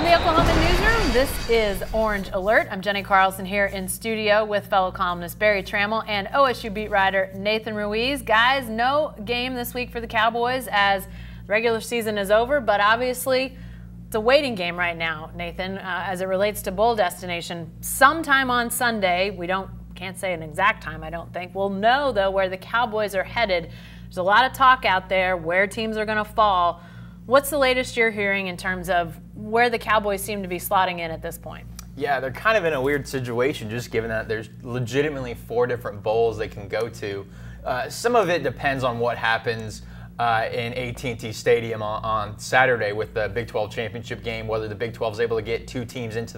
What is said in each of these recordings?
the Oklahoma Newsroom. This is Orange Alert. I'm Jenni Carlson here in studio with fellow columnist Barry Tramel and OSU beat writer Nathan Ruiz. Guys, no game this week for the Cowboys as the regular season is over, but obviously it's a waiting game right now, Nathan, as it relates to bowl destination. Sometime on Sunday, can't say an exact time, I don't think. We'll know, though, where the Cowboys are headed. There's a lot of talk out there where teams are going to fall. What's the latest you're hearing in terms of where the Cowboys seem to be slotting in at this point? Yeah, they're kind of in a weird situation, just given that there's legitimately 4 different bowls they can go to. Some of it depends on what happens in AT&T Stadium on Saturday with the Big 12 championship game, whether the Big 12 is able to get 2 teams into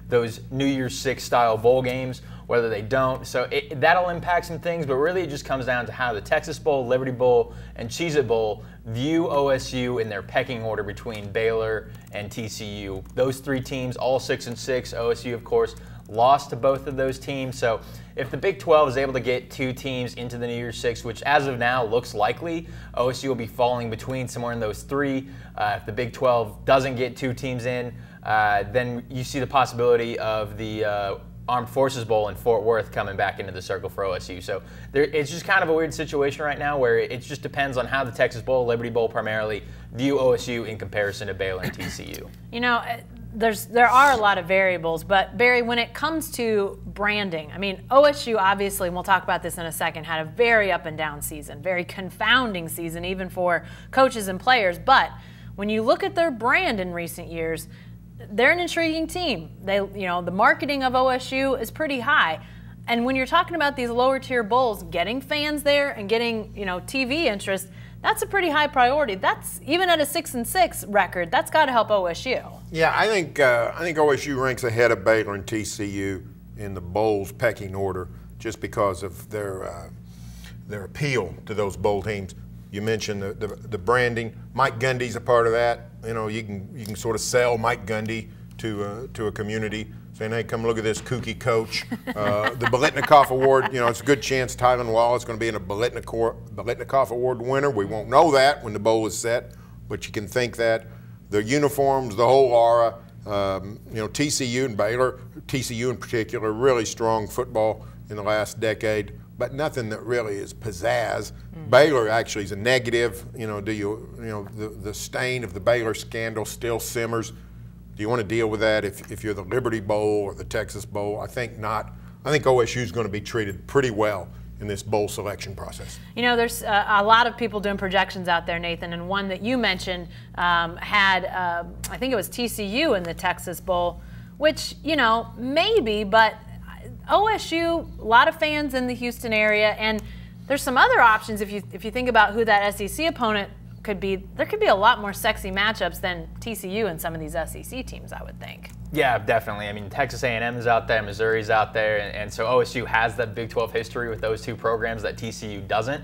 those New Year's Six style bowl games, whether they don't. So that'll impact some things, but really it just comes down to how the Texas Bowl, Liberty Bowl, and Cheez-It Bowl view OSU in their pecking order between Baylor and TCU. Those 3 teams, all 6-6. OSU, of course, lost to both of those teams. So if the Big 12 is able to get 2 teams into the New Year's Six, which as of now looks likely, OSU will be falling between somewhere in those 3. If the Big 12 doesn't get 2 teams in, then you see the possibility of the Armed Forces Bowl in Fort Worth coming back into the circle for OSU. So it's just kind of a weird situation right now where it just depends on how the Texas Bowl, Liberty Bowl primarily, view OSU in comparison to Baylor and TCU. You know, there are a lot of variables, but Barry, when it comes to branding, I mean, OSU obviously, and we'll talk about this in a second, had a very up and down season, very confounding season even for coaches and players. But when you look at their brand in recent years, they're an intriguing team. The marketing of OSU is pretty high. And when you're talking about these lower tier bowls, getting fans there and getting, TV interest, that's a pretty high priority. That's even at a 6-6 record, that's got to help OSU. Yeah, I think OSU ranks ahead of Baylor and TCU in the bowls pecking order just because of their appeal to those bowl teams. You mentioned the branding. Mike Gundy's a part of that. You can sort of sell Mike Gundy to a community, saying, "Hey, come look at this kooky coach." The Biletnikoff Award, it's a good chance Tylan Wallace is going to be in a Biletnikoff Award winner. We won't know that when the bowl is set, but you can think that. The uniforms, the whole aura. TCU and Baylor, TCU in particular, really strong football in the last decade, but nothing that really is pizzazz. Baylor actually is a negative. The stain of the Baylor scandal still simmers. Do you want to deal with that if you're the Liberty Bowl or the Texas Bowl? I think not. I think OSU is going to be treated pretty well in this bowl selection process. There's a lot of people doing projections out there, Nathan, and one that you mentioned had, I think it was TCU in the Texas Bowl, which, maybe, but OSU, a lot of fans in the Houston area, and there's some other options if you think about who that SEC opponent could be. There could be a lot more sexy matchups than TCU and some of these SEC teams, I would think. Yeah, definitely. I mean, Texas A&M is out there, Missouri's out there, and so OSU has that Big 12 history with those 2 programs that TCU doesn't.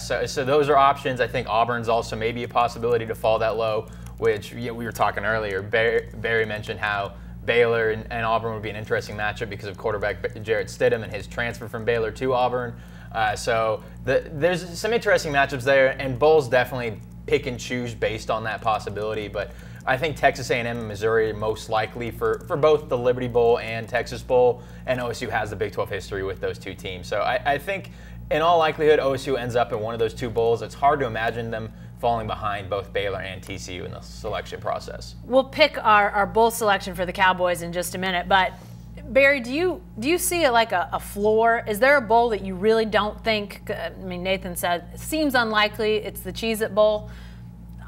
So those are options. I think Auburn's also maybe a possibility to fall that low, which we were talking earlier. Barry mentioned how Baylor and Auburn would be an interesting matchup because of quarterback Jarrett Stidham and his transfer from Baylor to Auburn. So there's some interesting matchups there, and bowls definitely pick and choose based on that possibility. But I think Texas A&M and Missouri are most likely for both the Liberty Bowl and Texas Bowl, and OSU has the Big 12 history with those 2 teams. So I think in all likelihood OSU ends up in one of those 2 bowls. It's hard to imagine them falling behind both Baylor and TCU in the selection process. We'll pick our bowl selection for the Cowboys in just a minute, but Barry, do you see it like a floor? Is there a bowl that you really don't think? I mean, Nathan said it seems unlikely. It's the Cheez-It Bowl.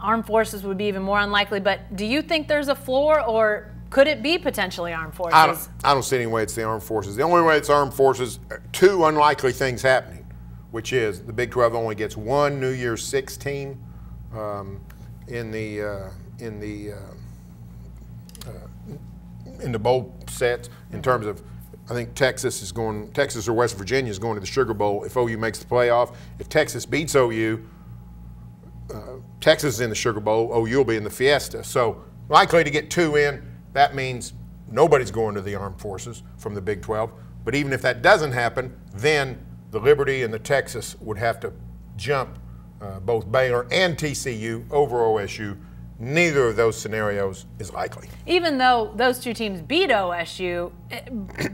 Armed Forces would be even more unlikely. But do you think there's a floor, or could it be potentially Armed Forces? I don't see any way it's the Armed Forces. The only way it's Armed Forces, 2 unlikely things happening, which is the Big 12 only gets 1 New Year's Six team in the bowl sets. In terms of, I think Texas or West Virginia is going to the Sugar Bowl if OU makes the playoff. If Texas beats OU, Texas is in the Sugar Bowl, OU will be in the Fiesta. So likely to get 2 in. That means nobody's going to the Armed Forces from the Big 12. But even if that doesn't happen, then the Liberty and the Texas would have to jump both Baylor and TCU over OSU neither of those scenarios is likely. Even though those two teams beat OSU,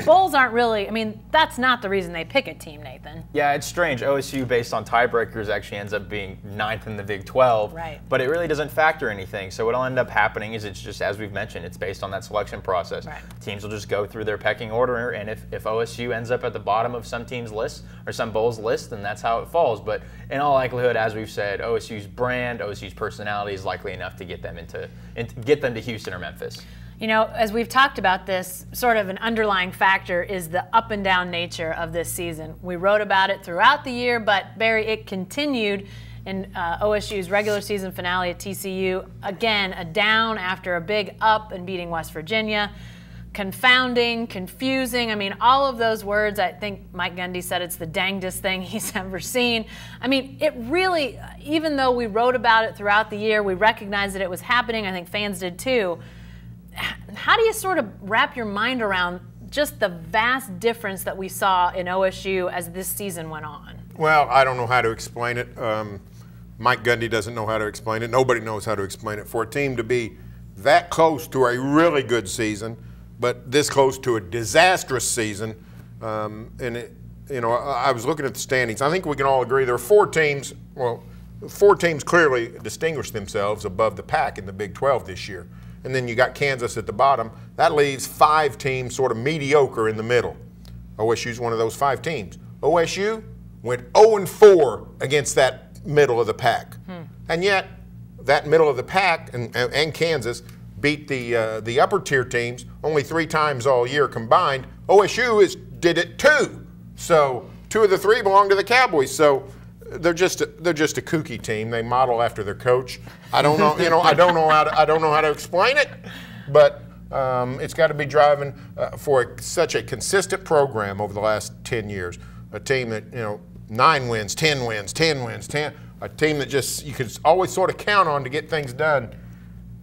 bowls aren't really, I mean, that's not the reason they pick a team, Nathan. Yeah, it's strange. OSU, based on tiebreakers, actually ends up being 9th in the Big 12. Right. But it really doesn't factor anything. So what'll end up happening is it's just, as we've mentioned, it's based on that selection process. Right. Teams will just go through their pecking order, and if OSU ends up at the bottom of some team's list or some bowl's list, then that's how it falls. But in all likelihood, as we've said, OSU's brand, OSU's personality is likely enough to get them to Houston or Memphis. You know, as we've talked about this, sort of an underlying factor is the up and down nature of this season. We wrote about it throughout the year, but Barry, it continued in OSU's regular season finale at TCU. Again, a down after a big up and beating West Virginia. Confounding, confusing. I mean, all of those words, I think Mike Gundy said it's the dangest thing he's ever seen. I mean, it really, even though we wrote about it throughout the year, we recognized that it was happening. I think fans did too. How do you sort of wrap your mind around just the vast difference that we saw in OSU as this season went on? Well, I don't know how to explain it. Mike Gundy doesn't know how to explain it. Nobody knows how to explain it. For a team to be that close to a really good season, but this close to a disastrous season, I was looking at the standings. I think we can all agree there are four teams clearly distinguished themselves above the pack in the Big 12 this year. And then you got Kansas at the bottom. That leaves 5 teams sort of mediocre in the middle. OSU's one of those 5 teams. OSU went 0-4 against that middle of the pack. And yet, that middle of the pack and Kansas beat the upper tier teams only 3 times all year combined. OSU did it 2. So 2 of the 3 belong to the Cowboys. So they're just a kooky team. They model after their coach. I don't know, I don't know how to explain it, but it's got to be driving for such a consistent program over the last 10 years. A team that 9 wins, 10 wins, 10 wins, 10. A team that just you could always sort of count on to get things done.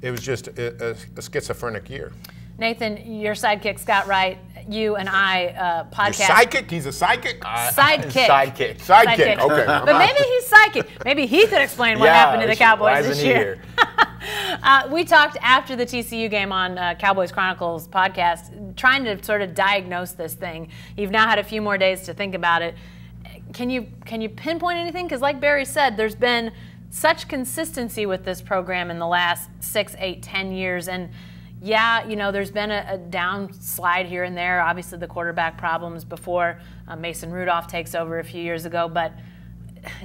It was just a schizophrenic year. Nathan, your sidekick, Scott Wright, you and I podcast. Your psychic? He's a psychic? Sidekick. Sidekick. Okay. But maybe he's psychic. Maybe he could explain what happened to the Cowboys this year. We talked after the TCU game on Cowboys Chronicles podcast, trying to sort of diagnose this thing. You've now had a few more days to think about it. Can you pinpoint anything? Because like Barry said, there's been such consistency with this program in the last 6, 8, 10 years. And yeah, there's been a downslide here and there. Obviously the quarterback problems before Mason Rudolph takes over a few years ago. But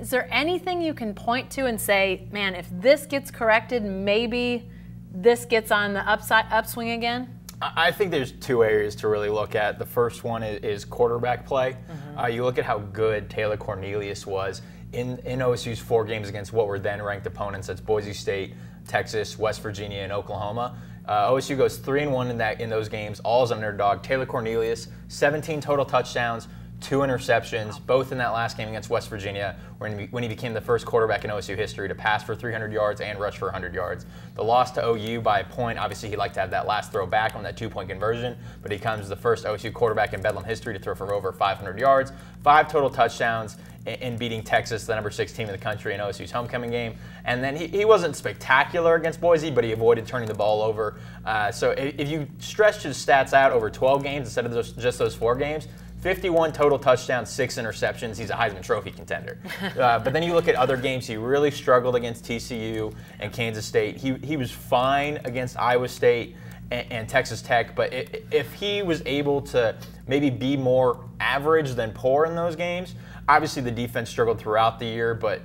is there anything you can point to and say, man, if this gets corrected, maybe this gets on the upswing again? I think there's 2 areas to really look at. The first one is quarterback play. You look at how good Taylor Cornelius was in OSU's 4 games against what were then ranked opponents. That's Boise State, Texas, West Virginia, and Oklahoma. OSU goes 3-1 in those games, all as an underdog. Taylor Cornelius, 17 total touchdowns, 2 interceptions, both in that last game against West Virginia, when he became the first quarterback in OSU history to pass for 300 yards and rush for 100 yards. The loss to OU by a point, obviously he'd like to have that last throw back on that 2-point conversion, but he becomes the first OSU quarterback in Bedlam history to throw for over 500 yards, 5 total touchdowns, in beating Texas, the number 6 team in the country, in OSU's homecoming game. And then he wasn't spectacular against Boise, but he avoided turning the ball over. So if you stretch his stats out over 12 games instead of just those 4 games, 51 total touchdowns, 6 interceptions. He's a Heisman Trophy contender. But then you look at other games. He really struggled against TCU and Kansas State. He was fine against Iowa State and Texas Tech. But if he was able to maybe be more average than poor in those games, obviously the defense struggled throughout the year. But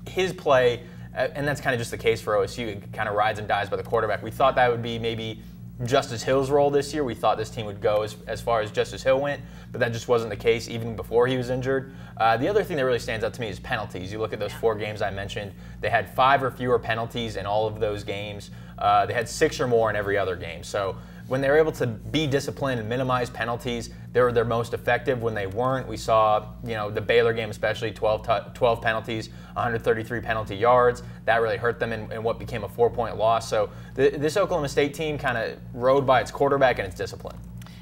his play, and that's kind of just the case for OSU, it kind of rides and dies by the quarterback. We thought that would be maybe Justice Hill's role this year. We thought this team would go as far as Justice Hill went, but that just wasn't the case even before he was injured. The other thing that really stands out to me is penalties. You look at those 4 games I mentioned, they had 5 or fewer penalties in all of those games. They had 6 or more in every other game. So when they were able to be disciplined and minimize penalties, they were their most effective. When they weren't, we saw the Baylor game especially, 12 penalties, 133 penalty yards. That really hurt them in what became a 4-point loss. So this Oklahoma State team kind of rode by its quarterback and its discipline.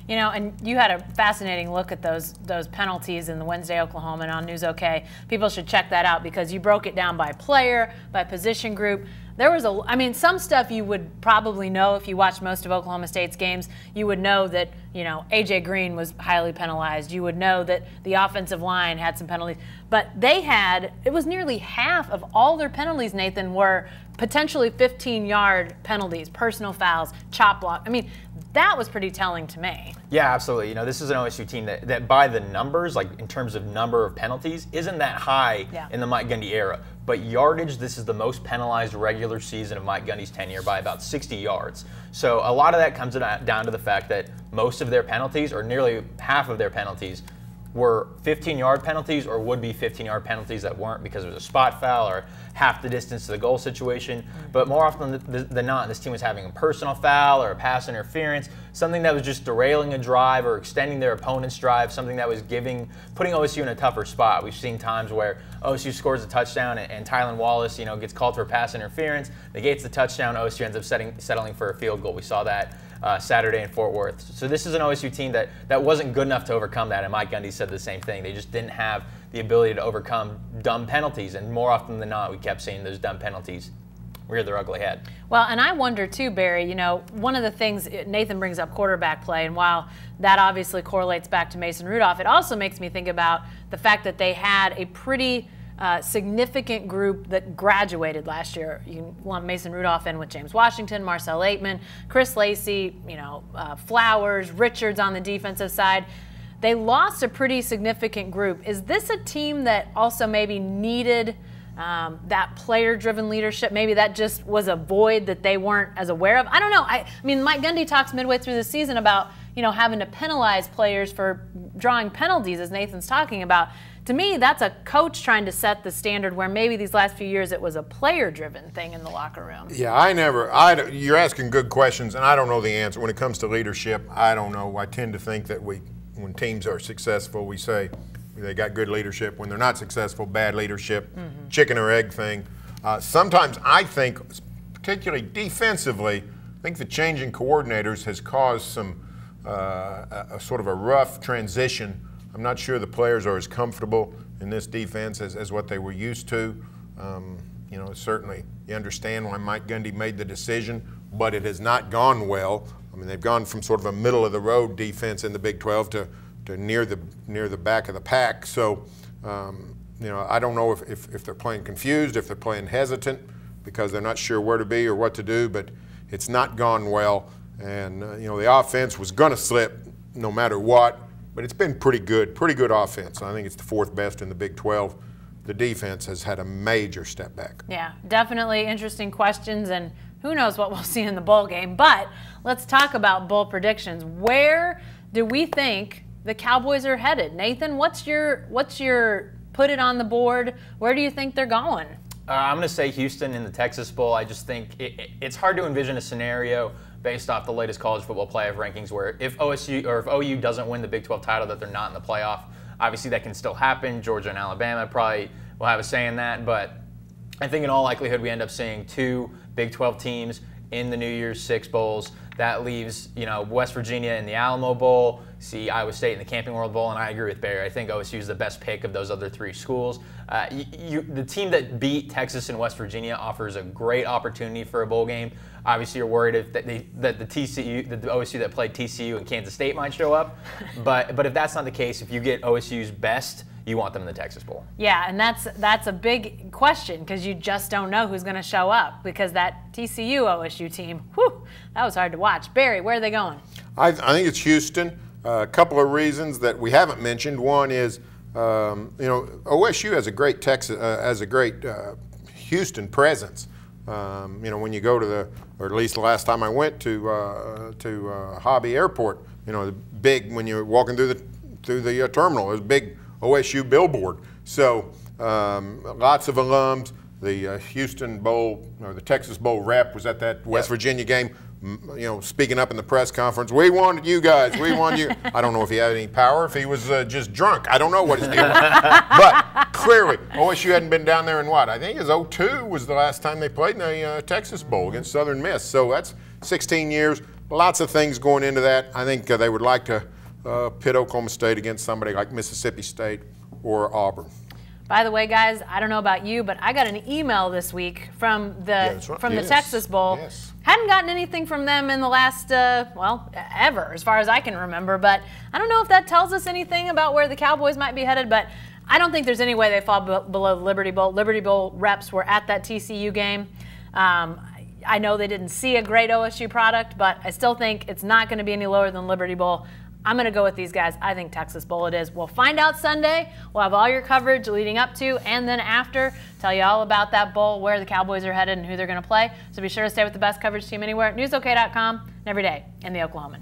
And you had a fascinating look at those penalties in the Wednesday Oklahoma and on News OK. People should check that out because you broke it down by player, by position group. there was I mean, some stuff you would probably know if you watched most of Oklahoma State's games. You would know that, A.J. Green was highly penalized. You would know that the offensive line had some penalties. But it was nearly half of all their penalties, Nathan, were potentially 15-yard penalties, personal fouls, chop block. I mean, that was pretty telling to me. Yeah, absolutely. This is an OSU team that by the numbers, like in terms of number of penalties, isn't that high in the Mike Gundy era. But yardage, this is the most penalized regular season of Mike Gundy's tenure by about 60 yards. So a lot of that comes down to the fact that most of their penalties, or nearly half of their penalties, were 15-yard penalties or would be 15-yard penalties that weren't because it was a spot foul or half the distance to the goal situation. But more often than not, this team was having a personal foul or a pass interference, something that was just derailing a drive or extending their opponent's drive, something that was putting OSU in a tougher spot. We've seen times where OSU scores a touchdown and Tylan Wallace, gets called for a pass interference, negates the touchdown, OSU ends up settling for a field goal. We saw that Saturday in Fort Worth. So this is an OSU team that wasn't good enough to overcome that, and Mike Gundy said the same thing. They just didn't have the ability to overcome dumb penalties, and more often than not, we kept seeing those dumb penalties rear their ugly head. Well, and I wonder too, Barry, one of the things Nathan brings up, quarterback play, and while that obviously correlates back to Mason Rudolph, it also makes me think about the fact that they had a pretty significant group that graduated last year. You can lump Mason Rudolph in with James Washington, Marcel Aitman, Chris Lacey, Flowers, Richards on the defensive side. They lost a pretty significant group. Is this a team that also maybe needed that player-driven leadership? Maybe that just was a void that they weren't as aware of. I don't know. I mean, Mike Gundy talks midway through the season about having to penalize players for drawing penalties, as Nathan's talking about. To me, that's a coach trying to set the standard where maybe these last few years it was a player-driven thing in the locker room. Yeah, you're asking good questions, and I don't know the answer. When it comes to leadership, I don't know. I tend to think that when teams are successful, we say they got good leadership. When they're not successful, bad leadership, chicken or egg thing. Sometimes I think, particularly defensively, I think the changing coordinators has caused some a sort of a rough transition. I'm not sure the players are as comfortable in this defense as what they were used to. Certainly you understand why Mike Gundy made the decision, but it has not gone well. I mean, they've gone from sort of a middle-of-the-road defense in the Big 12 to near the back of the pack. So, I don't know if they're playing confused, if they're playing hesitant because they're not sure where to be or what to do, but it's not gone well. And, the offense was going to slip no matter what. But it's been pretty good offense. I think it's the fourth best in the Big 12. The defense has had a major step back. Yeah, definitely interesting questions, and who knows what we'll see in the bowl game. But let's talk about bowl predictions. Where do we think the Cowboys are headed? Nathan, what's your put it on the board? Where do you think they're going? I'm going to say Houston in the Texas Bowl. I just think it's hard to envision a scenario based off the latest college football playoff rankings where if OU doesn't win the Big 12 title, that they're not in the playoff. Obviously, that can still happen. Georgia and Alabama probably will have a say in that, but I think in all likelihood we end up seeing two Big 12 teams in the New Year's Six bowls. That leaves, West Virginia in the Alamo Bowl, see Iowa State in the Camping World Bowl, and I agree with Barry. I think OSU is the best pick of those other three schools. The team that beat Texas and West Virginia offers a great opportunity for a bowl game. Obviously, you're worried that the OSU that played TCU and Kansas State might show up, but if that's not the case, if you get OSU's best, you want them in the Texas Bowl. Yeah, and that's a big question because you just don't know who's going to show up because that TCU OSU team, that was hard to watch. Barry, where are they going? I think it's Houston. A couple of reasons that we haven't mentioned. One is, OSU has a great Houston presence. When you go to or at least the last time I went to Hobby Airport, the big when you're walking through the terminal, there's a big OSU billboard. So lots of alums. The Houston Bowl or the Texas Bowl rep was at that West Virginia game. Speaking up in the press conference, we wanted you guys, we wanted you. I don't know if he had any power, if he was just drunk. I don't know what his deal was. But clearly, OSU hadn't been down there in what? I think it was 2002 was the last time they played in the Texas Bowl against Southern Miss. So that's 16 years. Lots of things going into that. I think they would like to pit Oklahoma State against somebody like Mississippi State or Auburn. By the way, guys, I don't know about you, but I got an email this week from the the Texas Bowl. Yes. Hadn't gotten anything from them in the last, well, ever, as far as I can remember. But I don't know if that tells us anything about where the Cowboys might be headed. But I don't think there's any way they fall below the Liberty Bowl. Liberty Bowl reps were at that TCU game. I know they didn't see a great OSU product, but I still think it's not going to be any lower than Liberty Bowl. I'm going to go with these guys. I think Texas Bowl it is. We'll find out Sunday. We'll have all your coverage leading up to and then after. Tell you all about that bowl, where the Cowboys are headed, and who they're going to play. So be sure to stay with the best coverage team anywhere at newsok.com and every day in the Oklahoman.